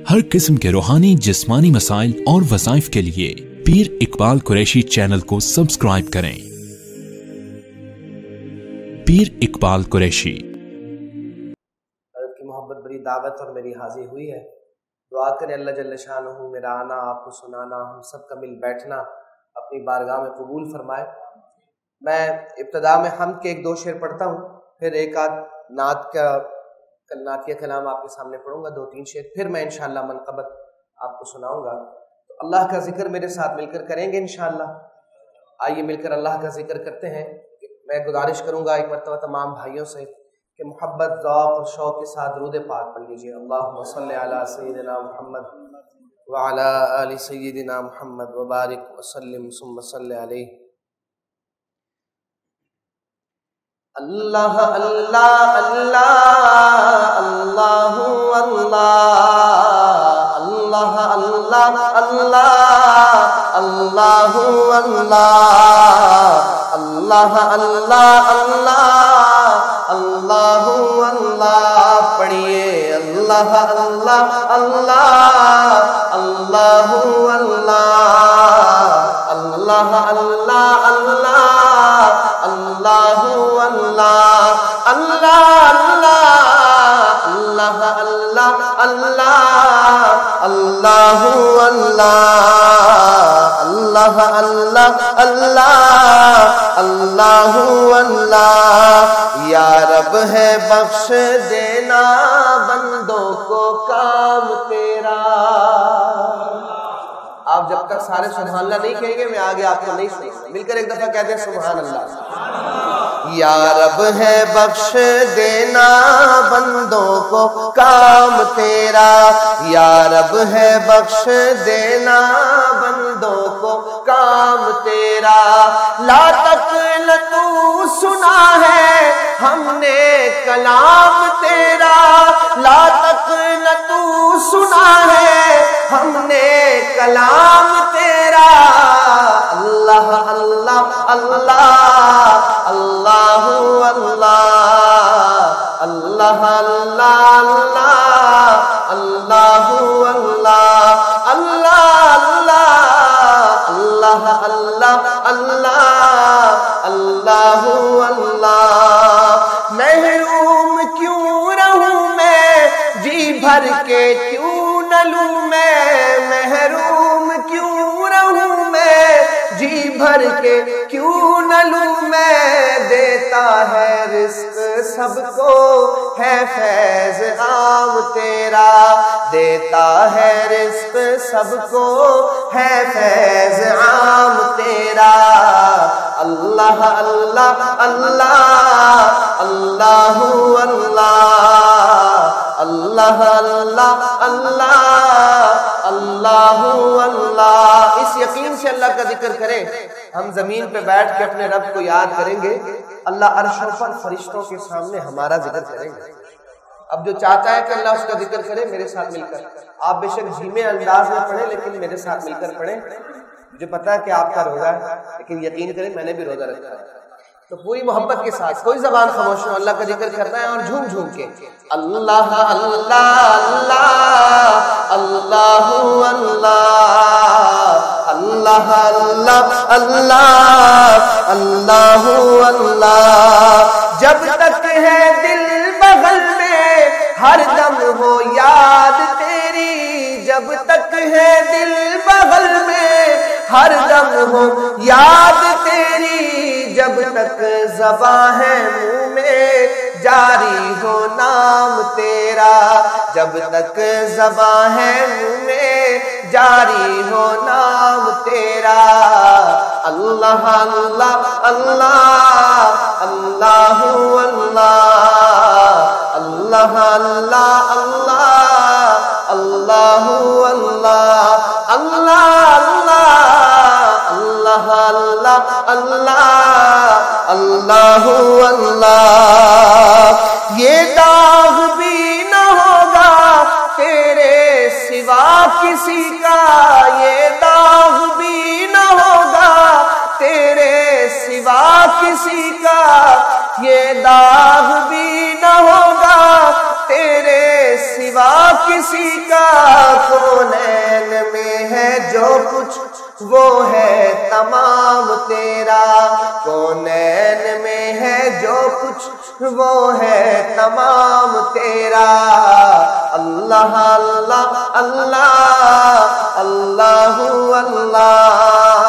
हर किस्म के रूहानी जिस्मानी मसाइल और वज़ाइफ के लिए पीर इकबाल कुरैशी चैनल को सब्सक्राइब करें। पीर इकबाल कुरैशी। की मोहब्बत बड़ी दावत और मेरी हाजिर हुई है। दुआ करें अल्लाह जल्ल शानहू मेरा आना, आपको सुनाना, हम सब का मिल बैठना अपनी बारगाह में कबूल फरमाए। मैं इब्तदा में हमद के एक दो शेर पढ़ता हूँ, फिर एक आध नात का नातिया कलाम आपके सामने पढ़ूंगा, दो तीन शेर, फिर मैं इंशाअल्लाह मनक़बत आपको सुनाऊंगा। तो अल्लाह का जिक्र मेरे साथ मिलकर करेंगे इंशाअल्लाह। आइए मिलकर अल्लाह का जिक्र करते हैं। मैं गुजारिश करूंगा एक मरतबा तमाम भाइयों से कि मोहब्बत, ज़ौक़ और शौक़ के साथ दुरूद पाक पढ़ लीजिए। अल्लाहुम्मा सल्लि अला सय्यिदिना मुहम्मद व अला आलि सय्यिदिना मुहम्मद व बारिक व सल्लिम सुम्मा सल्लि अलैहि। अल्लाह अल्लाह अल्लाह अल्लाहु अल्लाह अल्लाह अल्लाह अल्लाह अल्लाहु अल्लाह अल्लाह अल्लाह अल्लाह अल्लाहु अल्लाह। पढ़िए अल्लाह अल्लाह अल्लाह अल्लाहु अल्लाह अल्लाह अल्लाह अल्लाह अल्लाहु अल्लाह अल्लाह अल्लाह अल्लाह अल्लाह अल्लाहु अल्लाह अल्लाह अल्लाह अल्लाह अल्लाहु अल्लाह। या रब है बख्श देना बंदों को काम तेरा। आप जब तक सारे सुभान अल्लाह नहीं कहेंगे मैं आगे आपको नहीं सुनूंगा। मिलकर एक दफा कहते हैं सुभान अल्लाह। या रब है बख्श देना बंदों को काम तेरा। या रब है बख्श देना बंदों को काम तेरा। ला तक न तू सुना है हमने कलाम तेरा। ला तक न तू सुना है हमने कलाम तेरा। अल्लाह अल्लाह अल्लाह अल्लाहु अल्लाह अल्लाह अल्लाह अल्लाह अल्लाहु अल्लाह अल्लाह अल्लाह अल्लाह अल्लाह अल्लाहु अल्लाह। महरूम क्यों रहूं मैं जी भर के क्यों न लूं मैं। महरूम क्यों रहूं मैं जी भर के क्यों न लूं मैं। देता है रिस्क सबको है फैज़ आम तेरा। देता है रिस्क सबको है फैज़ आम तेरा। अल्लाह अल्लाह अल्लाह अल्लाहु अल्लाह अल्लाह अल्लाह अल्लाह अल्लाहु अल्लाह। इस यकीन से अल्लाह का जिक्र करें, हम जमीन पे बैठ के अपने रब को याद करेंगे, अल्लाह अर्शों पर फरिश्तों के सामने हमारा जिक्र करेंगे। अब जो चाहता है कि अल्लाह उसका जिक्र करे मेरे साथ मिलकर, आप बेशक धीमे अंदाज में पढ़े लेकिन मेरे साथ मिलकर पढ़े। मुझे पता है कि आपका रोजा है लेकिन यकीन करें मैंने भी रोजा रखा है। तो पूरी मोहब्बत के साथ कोई जबान खामोश हो, अल्लाह का जिक्र करना है और झूम झूम के अल्लाह अल्लाह अल्लाह अल्लाहु अल्लाह अल्लाह अल्लाह अल्लाह अल्लाहु अल्लाह। जब तक है दिल बगल में हर दम हो याद तेरी। जब तक है दिल बगल में हर दम हो याद तेरी। जब तक ज़बां है मुँह में जारी हो नाम तेरा। जब तक ज़बां है मुँह में जारी हो नाम तेरा। अल्लाह अल्लाह अल्लाह अल्लाहु अल्लाह अल्लाह अल्लाह अल्लाह अल्लाहु अल्लाह अल्लाह अल्लाह अल्लाह अल्लाह अल्लाहु अल्लाह। ये दाग भी न होगा तेरे सिवा किसी का। ये दाग भी न होगा तेरे सिवा किसी का। ये दाग भी न होगा तेरे सिवा किसी का, कौनैन में है जो कुछ वो है तमाम तेरा, कौनैन में है जो कुछ वो है तमाम तेरा। अल्लाह अल्लाह अल्लाह अल्लाहु अल्लाह